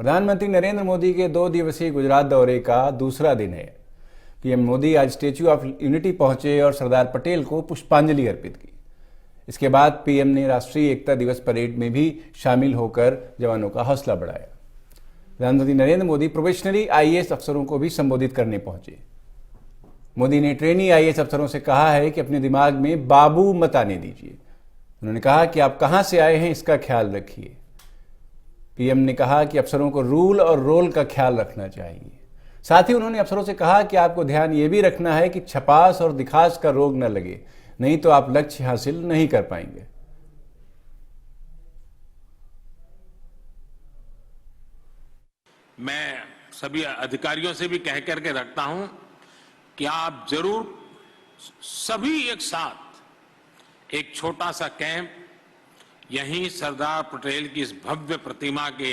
प्रधानमंत्री नरेंद्र मोदी के 2 दिवसीय गुजरात दौरे का दूसरा दिन है। पीएम मोदी आज स्टैच्यू ऑफ यूनिटी पहुंचे और सरदार पटेल को पुष्पांजलि अर्पित की। इसके बाद पीएम ने राष्ट्रीय एकता दिवस परेड में भी शामिल होकर जवानों का हौसला बढ़ाया। प्रधानमंत्री नरेंद्र मोदी प्रोबेशनरी आईएएस अफसरों को भी संबोधित करने पहुंचे। मोदी ने ट्रेनी आईएएस अफसरों से कहा है कि अपने दिमाग में बाबू मत आने दीजिए। उन्होंने कहा कि आप कहां से आए हैं इसका ख्याल रखिए। पीएम ने कहा कि अफसरों को रूल और रोल का ख्याल रखना चाहिए। साथ ही उन्होंने अफसरों से कहा कि आपको ध्यान ये भी रखना है कि छपास और दिखास का रोग न लगे, नहीं तो आप लक्ष्य हासिल नहीं कर पाएंगे। मैं सभी अधिकारियों से भी कह करके रखता हूं कि आप जरूर सभी एक साथ एक छोटा सा कैंप यहीं सरदार पटेल की इस भव्य प्रतिमा के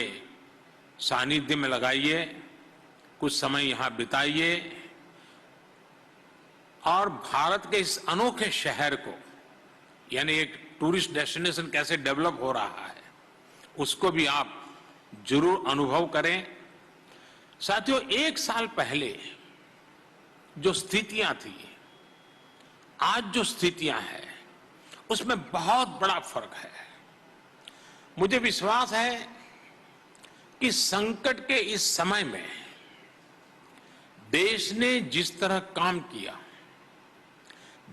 सानिध्य में लगाइए, कुछ समय यहां बिताइए और भारत के इस अनोखे शहर को, यानी एक टूरिस्ट डेस्टिनेशन कैसे डेवलप हो रहा है, उसको भी आप जरूर अनुभव करें। साथियों, 1 साल पहले जो स्थितियां थी, आज जो स्थितियां हैं, उसमें बहुत बड़ा फर्क है। मुझे विश्वास है कि संकट के इस समय में देश ने जिस तरह काम किया,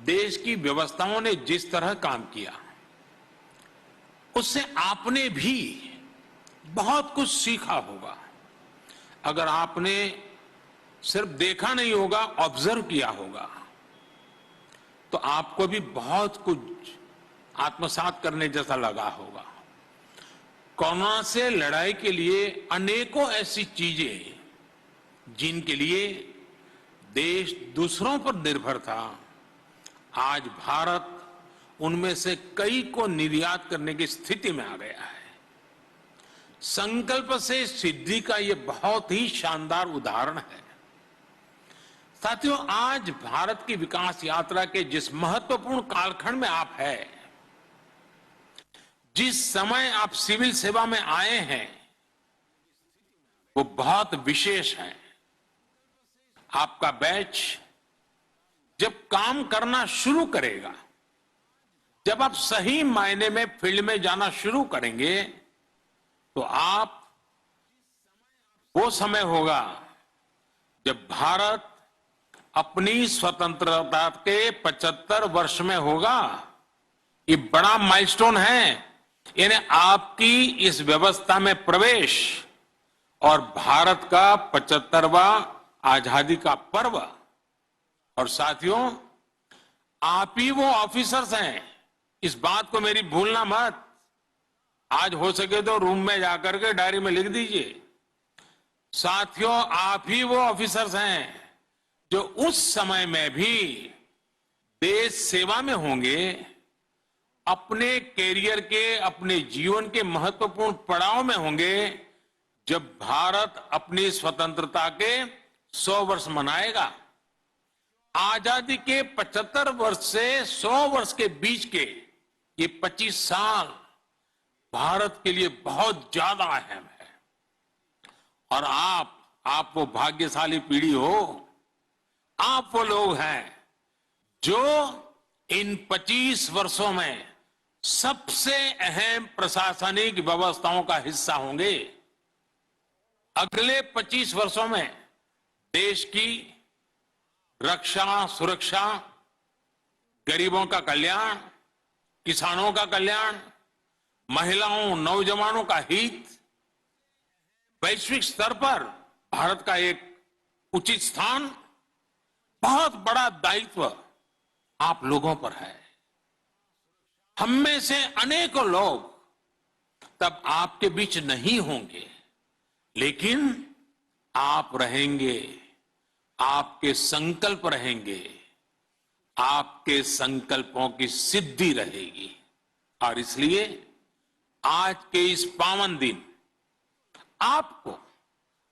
देश की व्यवस्थाओं ने जिस तरह काम किया, उससे आपने भी बहुत कुछ सीखा होगा। अगर आपने सिर्फ देखा नहीं होगा, ऑब्जर्व किया होगा, तो आपको भी बहुत कुछ आत्मसात करने जैसा लगा होगा। कोरोना से लड़ाई के लिए अनेकों ऐसी चीजें जिनके लिए देश दूसरों पर निर्भर था, आज भारत उनमें से कई को निर्यात करने की स्थिति में आ गया है। संकल्प से सिद्धि का यह बहुत ही शानदार उदाहरण है। साथियों, आज भारत की विकास यात्रा के जिस महत्वपूर्ण कालखंड में आप हैं, जिस समय आप सिविल सेवा में आए हैं, वो बहुत विशेष है। आपका बैच जब काम करना शुरू करेगा, जब आप सही मायने में फील्ड में जाना शुरू करेंगे, तो आप वो समय होगा जब भारत अपनी स्वतंत्रता के 75 वर्ष में होगा। ये बड़ा माइलस्टोन है, यानी आपकी इस व्यवस्था में प्रवेश और भारत का 75वां आजादी का पर्व। और साथियों, आप ही वो ऑफिसर्स हैं, इस बात को मेरी भूलना मत। आज हो सके तो रूम में जाकर के डायरी में लिख दीजिए। साथियों, आप ही वो ऑफिसर्स हैं जो उस समय में भी देश सेवा में होंगे, अपने कैरियर के, अपने जीवन के महत्वपूर्ण पड़ाव में होंगे, जब भारत अपनी स्वतंत्रता के 100 वर्ष मनाएगा। आजादी के 75 वर्ष से 100 वर्ष के बीच के ये 25 साल भारत के लिए बहुत ज्यादा अहम है। और आप वो भाग्यशाली पीढ़ी हो, आप वो लोग हैं जो इन 25 वर्षों में सबसे अहम प्रशासनिक व्यवस्थाओं का हिस्सा होंगे। अगले 25 वर्षों में देश की रक्षा, सुरक्षा, गरीबों का कल्याण, किसानों का कल्याण, महिलाओं, नौजवानों का हित, वैश्विक स्तर पर भारत का एक उचित स्थान, बहुत बड़ा दायित्व आप लोगों पर है। हम में से अनेकों लोग तब आपके बीच नहीं होंगे, लेकिन आप रहेंगे, आपके संकल्प रहेंगे, आपके संकल्पों की सिद्धि रहेगी। और इसलिए आज के इस पावन दिन आपको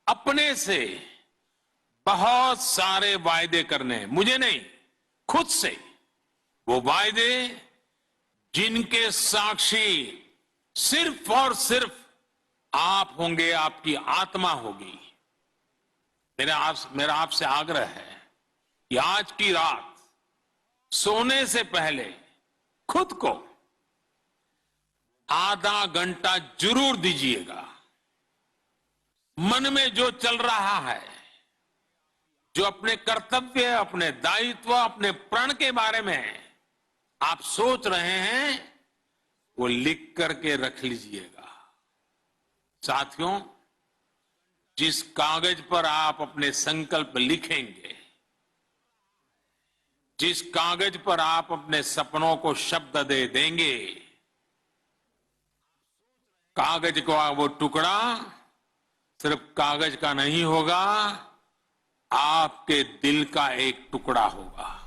अपने से बहुत सारे वायदे करने हैं। मुझे नहीं, खुद से वो वायदे जिनके साक्षी सिर्फ और सिर्फ आप होंगे, आपकी आत्मा होगी। मेरा आपसे आग्रह है कि आज की रात सोने से पहले खुद को आधा घंटा जरूर दीजिएगा। मन में जो चल रहा है, जो अपने कर्तव्य, अपने दायित्व, अपने प्रण के बारे में आप सोच रहे हैं, वो लिख करके रख लीजिएगा। साथियों, जिस कागज पर आप अपने संकल्प लिखेंगे, जिस कागज पर आप अपने सपनों को शब्द दे देंगे, कागज का वो टुकड़ा सिर्फ कागज का नहीं होगा, आपके दिल का एक टुकड़ा होगा।